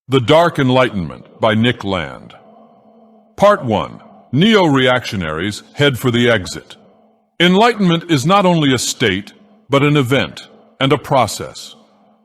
The Dark Enlightenment by Nick Land. Part 1. Neo-reactionaries head for the exit. Enlightenment is not only a state, but an event and a process.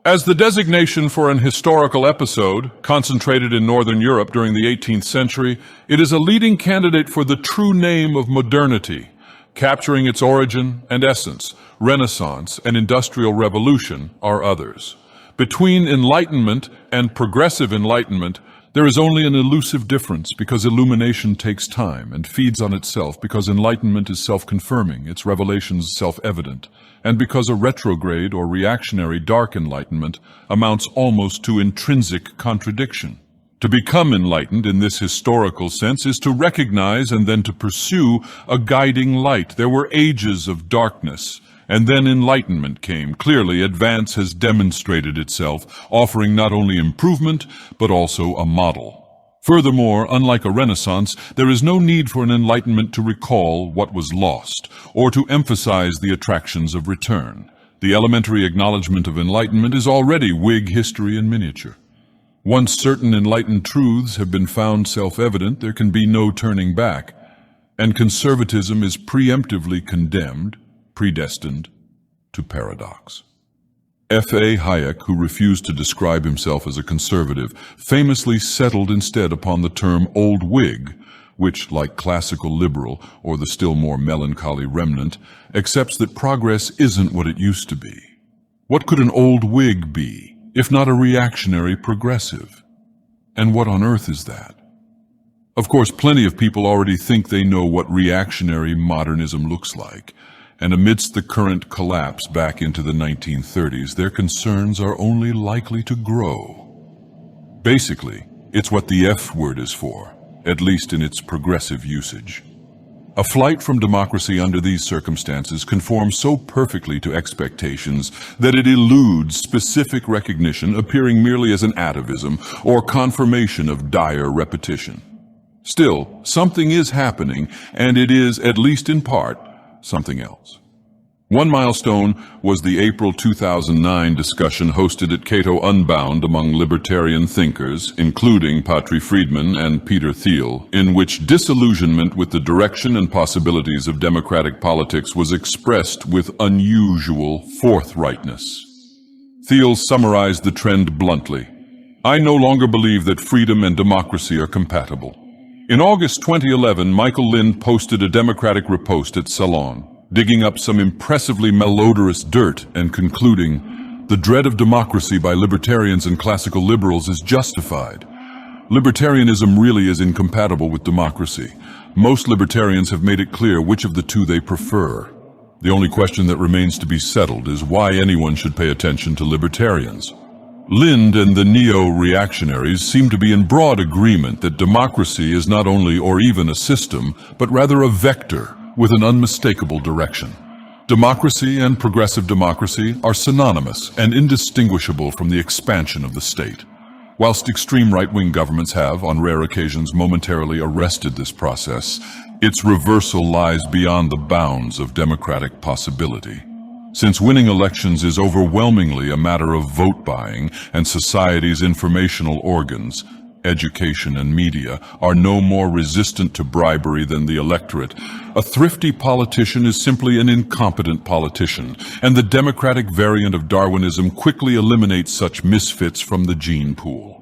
As the designation for an historical episode, concentrated in Northern Europe during the 18th century, it is a leading candidate for the true name of modernity, capturing its origin and essence. Renaissance and Industrial Revolution are others. Between Enlightenment and Progressive Enlightenment, there is only an elusive difference because illumination takes time and feeds on itself, because Enlightenment is self-confirming, its revelations self-evident, and because a retrograde or reactionary Dark Enlightenment amounts almost to intrinsic contradiction. To become enlightened in this historical sense is to recognize and then to pursue a guiding light. There were ages of darkness, and then enlightenment came. Clearly, advance has demonstrated itself, offering not only improvement, but also a model. Furthermore, unlike a Renaissance, there is no need for an enlightenment to recall what was lost, or to emphasize the attractions of return. The elementary acknowledgement of enlightenment is already Whig history in miniature. Once certain enlightened truths have been found self-evident, there can be no turning back, and conservatism is preemptively condemned, predestined to paradox. F.A. Hayek, who refused to describe himself as a conservative, famously settled instead upon the term Old Whig, which, like classical liberal, or the still more melancholy remnant, accepts that progress isn't what it used to be. What could an Old Whig be, if not a reactionary progressive? And what on earth is that? Of course, plenty of people already think they know what reactionary modernism looks like, and amidst the current collapse back into the 1930s, their concerns are only likely to grow. Basically, it's what the F word is for, at least in its progressive usage. A flight from democracy under these circumstances conforms so perfectly to expectations that it eludes specific recognition, appearing merely as an atavism or confirmation of dire repetition. Still, something is happening, and it is, at least in part, something else. One milestone was the April 2009 discussion hosted at Cato Unbound among libertarian thinkers, including Patri Friedman and Peter Thiel, in which disillusionment with the direction and possibilities of democratic politics was expressed with unusual forthrightness. Thiel summarized the trend bluntly. "I no longer believe that freedom and democracy are compatible." In August 2011, Michael Lind posted a Democratic riposte at Salon, digging up some impressively malodorous dirt and concluding, "The dread of democracy by libertarians and classical liberals is justified. Libertarianism really is incompatible with democracy. Most libertarians have made it clear which of the two they prefer. The only question that remains to be settled is why anyone should pay attention to libertarians." Lind and the neo-reactionaries seem to be in broad agreement that democracy is not only or even a system, but rather a vector with an unmistakable direction. Democracy and progressive democracy are synonymous and indistinguishable from the expansion of the state. Whilst extreme right-wing governments have, on rare occasions, momentarily arrested this process, its reversal lies beyond the bounds of democratic possibility. Since winning elections is overwhelmingly a matter of vote buying, and society's informational organs, education and media, are no more resistant to bribery than the electorate, a thrifty politician is simply an incompetent politician, and the democratic variant of Darwinism quickly eliminates such misfits from the gene pool.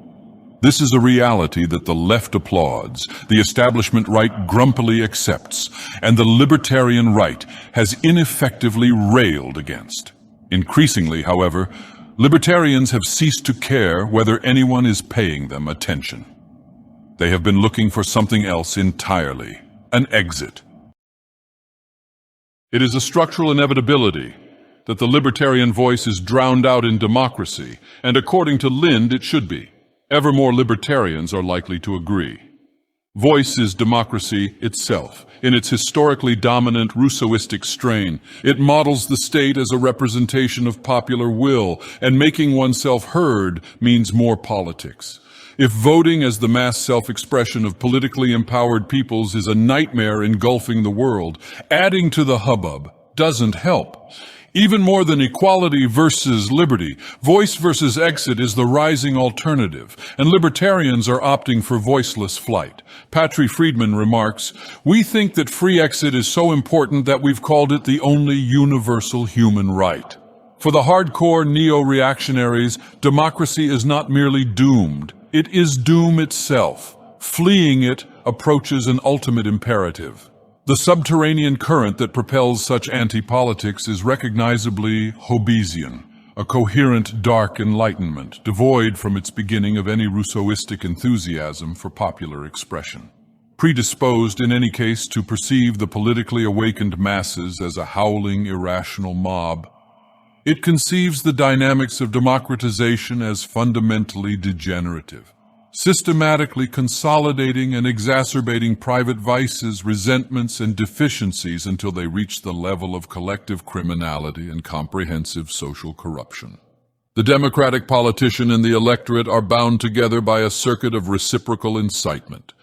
This is a reality that the left applauds, the establishment right grumpily accepts, and the libertarian right has ineffectively railed against. Increasingly, however, libertarians have ceased to care whether anyone is paying them attention. They have been looking for something else entirely, an exit. It is a structural inevitability that the libertarian voice is drowned out in democracy, and according to Lind, it should be. Ever more libertarians are likely to agree. Voice is democracy itself. In its historically dominant Rousseauistic strain, it models the state as a representation of popular will, and making oneself heard means more politics. If voting as the mass self-expression of politically empowered peoples is a nightmare engulfing the world, adding to the hubbub doesn't help. Even more than equality versus liberty, voice versus exit is the rising alternative, and libertarians are opting for voiceless flight. Patry Friedman remarks, "We think that free exit is so important that we've called it the only universal human right." For the hardcore neo-reactionaries, democracy is not merely doomed, it is doom itself. Fleeing it approaches an ultimate imperative. The subterranean current that propels such anti-politics is recognizably Hobbesian, a coherent Dark Enlightenment, devoid from its beginning of any Rousseauistic enthusiasm for popular expression. Predisposed, in any case, to perceive the politically awakened masses as a howling, irrational mob, it conceives the dynamics of democratization as fundamentally degenerative, systematically consolidating and exacerbating private vices, resentments, and deficiencies until they reach the level of collective criminality and comprehensive social corruption. The democratic politician and the electorate are bound together by a circuit of reciprocal incitement,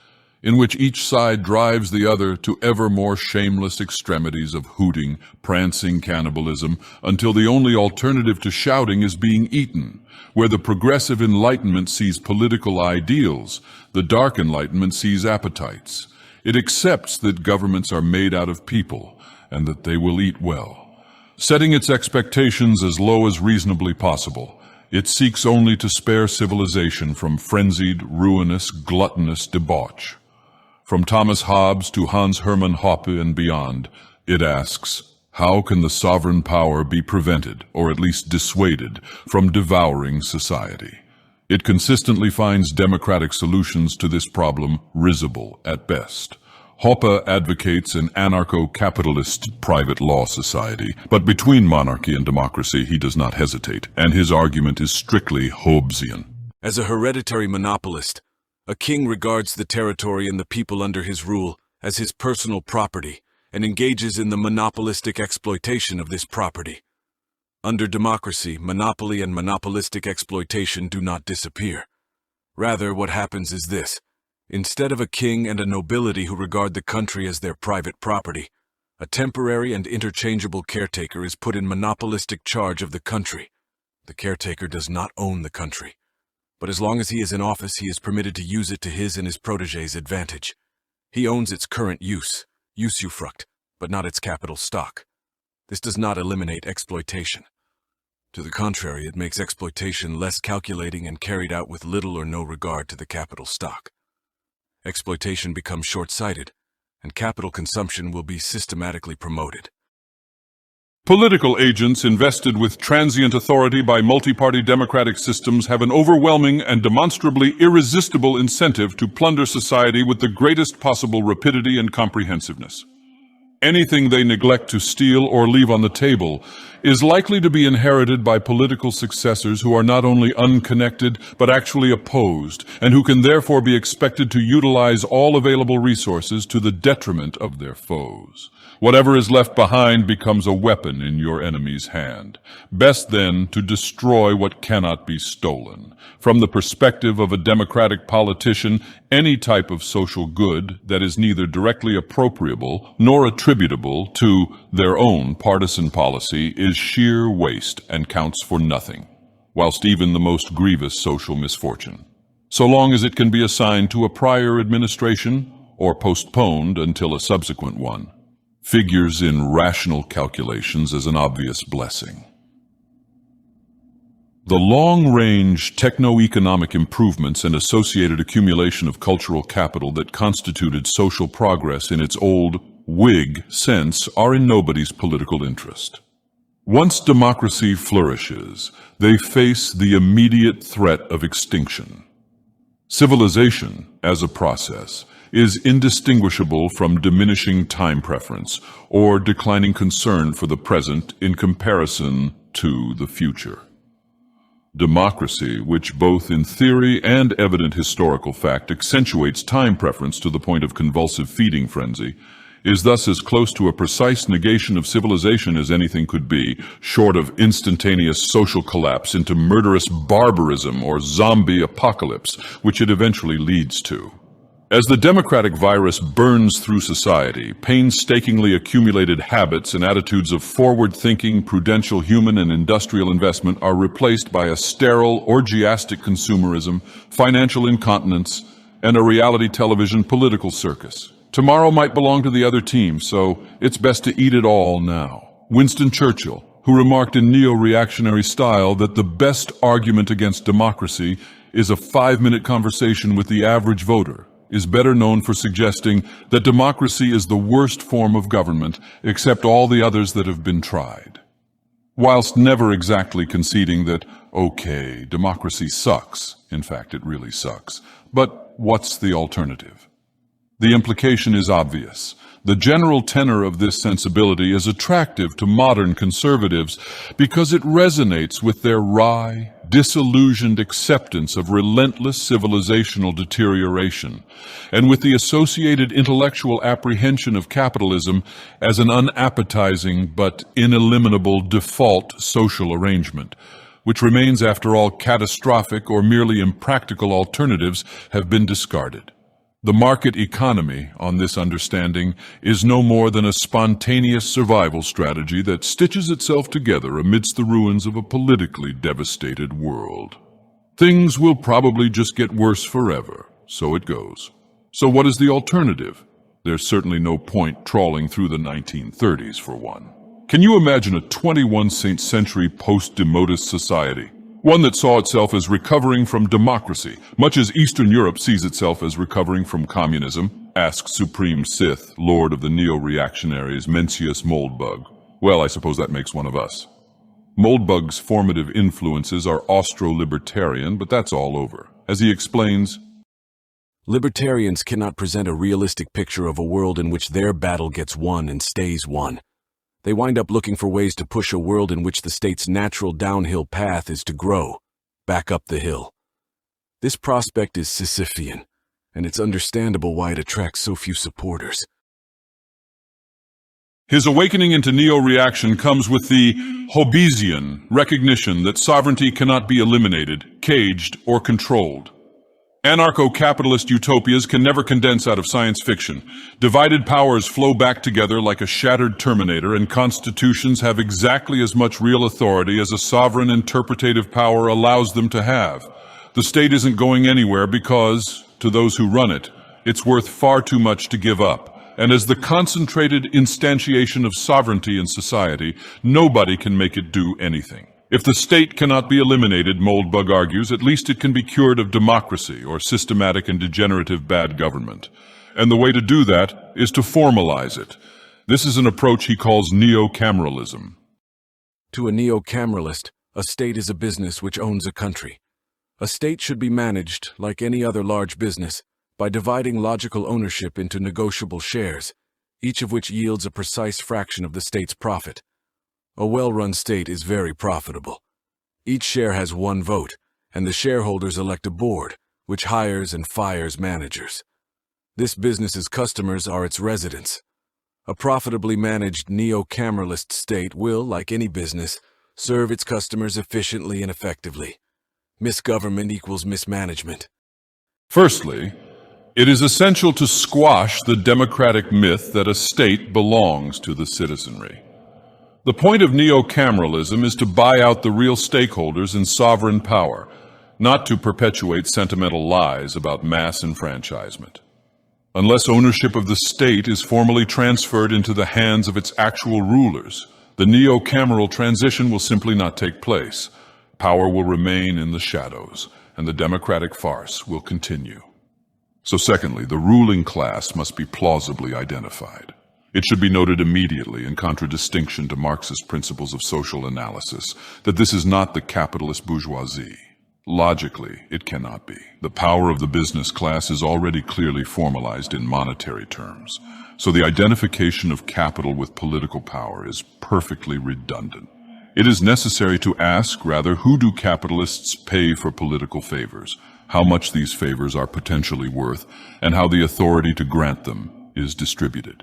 in which each side drives the other to ever more shameless extremities of hooting, prancing cannibalism, until the only alternative to shouting is being eaten. Where the progressive Enlightenment sees political ideals, the Dark Enlightenment sees appetites. It accepts that governments are made out of people, and that they will eat well. Setting its expectations as low as reasonably possible, it seeks only to spare civilization from frenzied, ruinous, gluttonous debauch. From Thomas Hobbes to Hans Hermann Hoppe and beyond, it asks, how can the sovereign power be prevented, or at least dissuaded, from devouring society? It consistently finds democratic solutions to this problem risible at best. Hoppe advocates an anarcho-capitalist private law society, but between monarchy and democracy he does not hesitate, and his argument is strictly Hobbesian. As a hereditary monopolist, a king regards the territory and the people under his rule as his personal property and engages in the monopolistic exploitation of this property. Under democracy, monopoly and monopolistic exploitation do not disappear. Rather, what happens is this. Instead of a king and a nobility who regard the country as their private property, a temporary and interchangeable caretaker is put in monopolistic charge of the country. The caretaker does not own the country, but as long as he is in office, he is permitted to use it to his and his protégés' advantage. He owns its current use, usufruct, but not its capital stock. This does not eliminate exploitation. To the contrary, it makes exploitation less calculating and carried out with little or no regard to the capital stock. Exploitation becomes short-sighted, and capital consumption will be systematically promoted. Political agents invested with transient authority by multi-party democratic systems have an overwhelming and demonstrably irresistible incentive to plunder society with the greatest possible rapidity and comprehensiveness. Anything they neglect to steal or leave on the table is likely to be inherited by political successors who are not only unconnected but actually opposed, and who can therefore be expected to utilize all available resources to the detriment of their foes. Whatever is left behind becomes a weapon in your enemy's hand. Best then to destroy what cannot be stolen. From the perspective of a democratic politician, any type of social good that is neither directly appropriable nor attributable to their own partisan policy is sheer waste and counts for nothing, whilst even the most grievous social misfortune, so long as it can be assigned to a prior administration or postponed until a subsequent one, figures in rational calculations as an obvious blessing. The long-range techno-economic improvements and associated accumulation of cultural capital that constituted social progress in its old Whig sense are in nobody's political interest. Once democracy flourishes, they face the immediate threat of extinction. Civilization, as a process, is indistinguishable from diminishing time preference or declining concern for the present in comparison to the future. Democracy, which both in theory and evident historical fact accentuates time preference to the point of convulsive feeding frenzy, is thus as close to a precise negation of civilization as anything could be, short of instantaneous social collapse into murderous barbarism or zombie apocalypse, which it eventually leads to. As the democratic virus burns through society, painstakingly accumulated habits and attitudes of forward-thinking, prudential human and industrial investment are replaced by a sterile, orgiastic consumerism, financial incontinence, and a reality television political circus. Tomorrow might belong to the other team, so it's best to eat it all now. Winston Churchill, who remarked in neo-reactionary style that the best argument against democracy is a 5-minute conversation with the average voter, is better known for suggesting that democracy is the worst form of government except all the others that have been tried. Whilst never exactly conceding that, okay, democracy sucks, in fact it really sucks, but what's the alternative? The implication is obvious. The general tenor of this sensibility is attractive to modern conservatives because it resonates with their wry, disillusioned acceptance of relentless civilizational deterioration, and with the associated intellectual apprehension of capitalism as an unappetizing but ineliminable default social arrangement, which remains, after all, catastrophic or merely impractical alternatives have been discarded. The market economy, on this understanding, is no more than a spontaneous survival strategy that stitches itself together amidst the ruins of a politically devastated world. Things will probably just get worse forever, so it goes. So what is the alternative? There's certainly no point trawling through the 1930s, for one. Can you imagine a 21st century post-demodist society? One that saw itself as recovering from democracy, much as Eastern Europe sees itself as recovering from communism, asks Supreme Sith, Lord of the Neo-Reactionaries, Mencius Moldbug. Well, I suppose that makes one of us. Moldbug's formative influences are Austro-libertarian, but that's all over. As he explains, libertarians cannot present a realistic picture of a world in which their battle gets won and stays won. They wind up looking for ways to push a world in which the state's natural downhill path is to grow, back up the hill. This prospect is Sisyphean, and it's understandable why it attracts so few supporters. his awakening into neo-reaction comes with the Hobbesian recognition that sovereignty cannot be eliminated, caged, or controlled. Anarcho-capitalist utopias can never condense out of science fiction. Divided powers flow back together like a shattered terminator, and constitutions have exactly as much real authority as a sovereign interpretative power allows them to have. The state isn't going anywhere because, to those who run it, it's worth far too much to give up. And as the concentrated instantiation of sovereignty in society, nobody can make it do anything. If the state cannot be eliminated, Moldbug argues, at least it can be cured of democracy or systematic and degenerative bad government. And the way to do that is to formalize it. This is an approach he calls neo-cameralism. To a neo-cameralist, a state is a business which owns a country. A state should be managed, like any other large business, by dividing logical ownership into negotiable shares, each of which yields a precise fraction of the state's profit. A well-run state is very profitable. Each share has one vote, and the shareholders elect a board, which hires and fires managers. This business's customers are its residents. A profitably managed neo-cameralist state will, like any business, serve its customers efficiently and effectively. Misgovernment equals mismanagement. Firstly, it is essential to squash the democratic myth that a state belongs to the citizenry. The point of neo-cameralism is to buy out the real stakeholders in sovereign power, not to perpetuate sentimental lies about mass enfranchisement. Unless ownership of the state is formally transferred into the hands of its actual rulers, the neo-cameral transition will simply not take place. Power will remain in the shadows, and the democratic farce will continue. So secondly, the ruling class must be plausibly identified. It should be noted immediately, in contradistinction to Marxist principles of social analysis, that this is not the capitalist bourgeoisie. Logically, it cannot be. The power of the business class is already clearly formalized in monetary terms, so the identification of capital with political power is perfectly redundant. It is necessary to ask, rather, who do capitalists pay for political favors, how much these favors are potentially worth, and how the authority to grant them is distributed.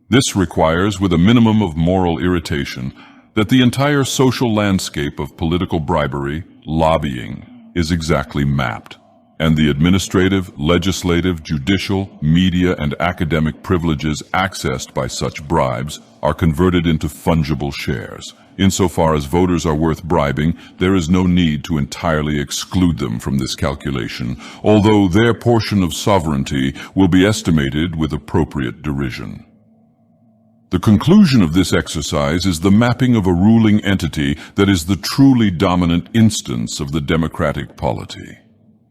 This requires, with a minimum of moral irritation, that the entire social landscape of political bribery, lobbying, is exactly mapped. and the administrative, legislative, judicial, media, and academic privileges accessed by such bribes are converted into fungible shares. Insofar as voters are worth bribing, there is no need to entirely exclude them from this calculation, although their portion of sovereignty will be estimated with appropriate derision. The conclusion of this exercise is the mapping of a ruling entity that is the truly dominant instance of the democratic polity.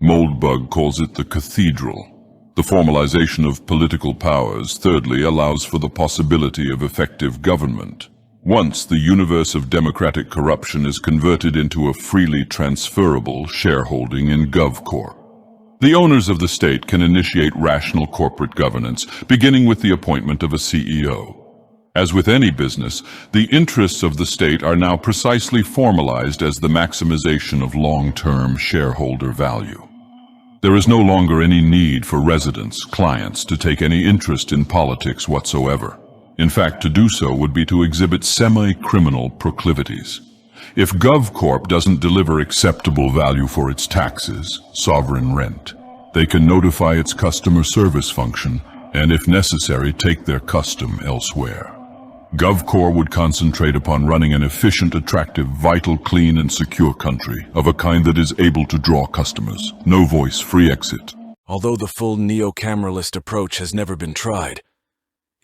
Moldbug calls it the cathedral. The formalization of political powers, thirdly, allows for the possibility of effective government. Once the universe of democratic corruption is converted into a freely transferable shareholding in GovCorp. The owners of the state can initiate rational corporate governance, beginning with the appointment of a CEO. As with any business, the interests of the state are now precisely formalized as the maximization of long-term shareholder value. There is no longer any need for residents, clients, to take any interest in politics whatsoever. In fact, to do so would be to exhibit semi-criminal proclivities. If GovCorp doesn't deliver acceptable value for its taxes, sovereign rent, they can notify its customer service function and, if necessary, take their custom elsewhere. GovCorp would concentrate upon running an efficient, attractive, vital, clean, and secure country of a kind that is able to draw customers. No voice, free exit. Although the full neo-cameralist approach has never been tried,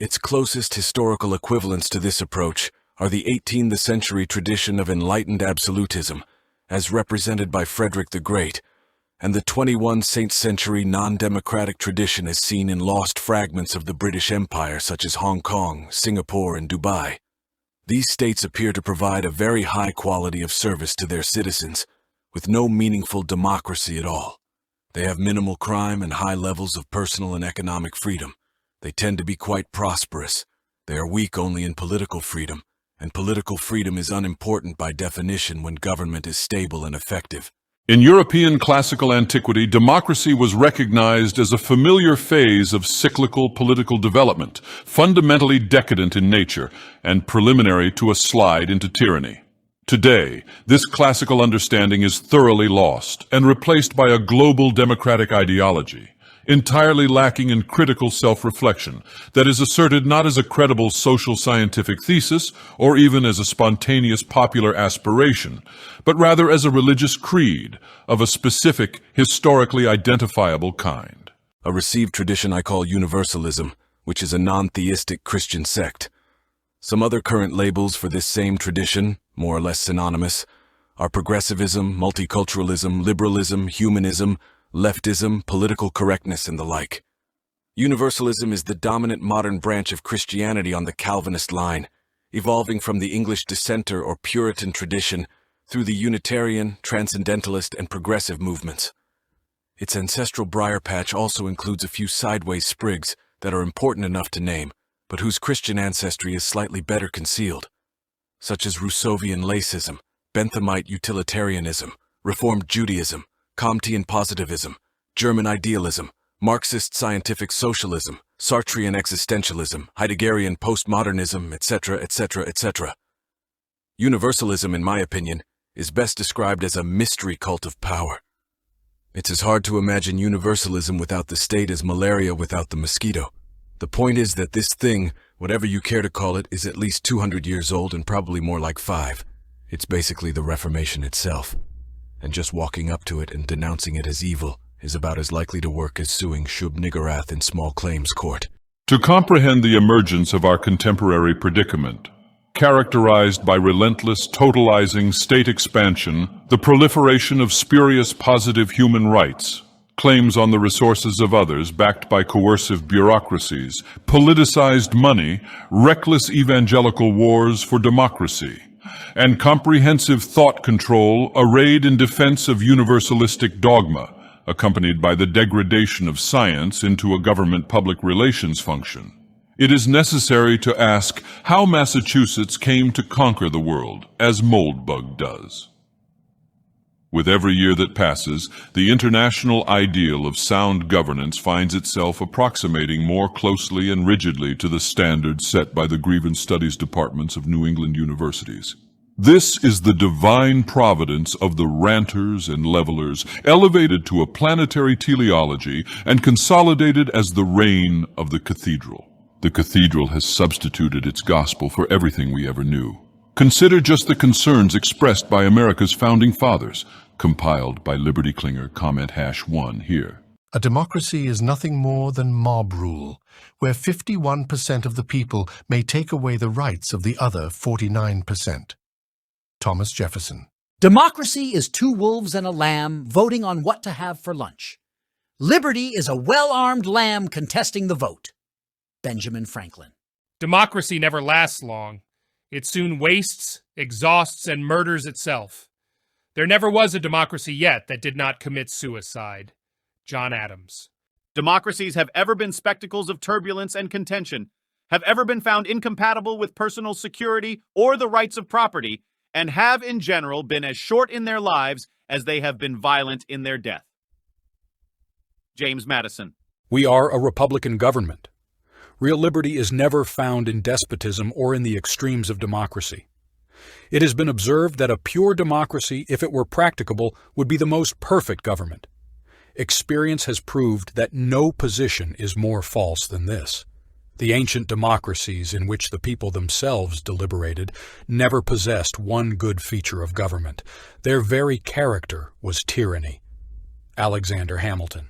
its closest historical equivalents to this approach are the 18th century tradition of enlightened absolutism, as represented by Frederick the Great, and the 21st century non-democratic tradition as seen in lost fragments of the British Empire such as Hong Kong, Singapore, and Dubai. These states appear to provide a very high quality of service to their citizens, with no meaningful democracy at all. They have minimal crime and high levels of personal and economic freedom. They tend to be quite prosperous. They are weak only in political freedom, and political freedom is unimportant by definition when government is stable and effective. In European classical antiquity, democracy was recognized as a familiar phase of cyclical political development, fundamentally decadent in nature and preliminary to a slide into tyranny. Today, this classical understanding is thoroughly lost and replaced by a global democratic ideology, entirely lacking in critical self-reflection, that is asserted not as a credible social scientific thesis or even as a spontaneous popular aspiration, but rather as a religious creed of a specific, historically identifiable kind. A received tradition I call universalism, which is a non-theistic Christian sect. Some other current labels for this same tradition, more or less synonymous, are progressivism, multiculturalism, liberalism, humanism, leftism, political correctness, and the like. Universalism is the dominant modern branch of Christianity on the Calvinist line, evolving from the English dissenter or Puritan tradition through the Unitarian, Transcendentalist, and Progressive movements. Its ancestral briar patch also includes a few sideways sprigs that are important enough to name, but whose Christian ancestry is slightly better concealed, such as Rousseauvian lacism, Benthamite utilitarianism, Reformed Judaism, Comtean positivism, German idealism, Marxist scientific socialism, Sartrean existentialism, Heideggerian postmodernism, etc., etc., etc. Universalism, in my opinion, is best described as a mystery cult of power. It's as hard to imagine universalism without the state as malaria without the mosquito. The point is that this thing, whatever you care to call it, is at least 200 years old and probably more like 5. It's basically the Reformation itself. And just walking up to it and denouncing it as evil is about as likely to work as suing Shub Niggurath in small claims court. To comprehend the emergence of our contemporary predicament, characterized by relentless, totalizing state expansion, the proliferation of spurious positive human rights, claims on the resources of others backed by coercive bureaucracies, politicized money, reckless evangelical wars for democracy, and comprehensive thought control arrayed in defense of universalistic dogma, accompanied by the degradation of science into a government public relations function. It is necessary to ask how Massachusetts came to conquer the world, as Moldbug does. With every year that passes, the international ideal of sound governance finds itself approximating more closely and rigidly to the standards set by the grievance studies departments of New England universities. This is the divine providence of the ranters and levelers, elevated to a planetary teleology and consolidated as the reign of the cathedral. The cathedral has substituted its gospel for everything we ever knew. Consider just the concerns expressed by America's founding fathers, compiled by Liberty Klinger, comment #1 here. A democracy is nothing more than mob rule, where 51% of the people may take away the rights of the other 49%. Thomas Jefferson. Democracy is two wolves and a lamb voting on what to have for lunch. Liberty is a well-armed lamb contesting the vote. Benjamin Franklin. Democracy never lasts long. It soon wastes, exhausts, and murders itself. There never was a democracy yet that did not commit suicide. John Adams. Democracies have ever been spectacles of turbulence and contention, have ever been found incompatible with personal security or the rights of property, and have in general been as short in their lives as they have been violent in their death. James Madison. We are a republican government. Real liberty is never found in despotism or in the extremes of democracy. It has been observed that a pure democracy, if it were practicable, would be the most perfect government. Experience has proved that no position is more false than this. The ancient democracies in which the people themselves deliberated never possessed one good feature of government. Their very character was tyranny. Alexander Hamilton.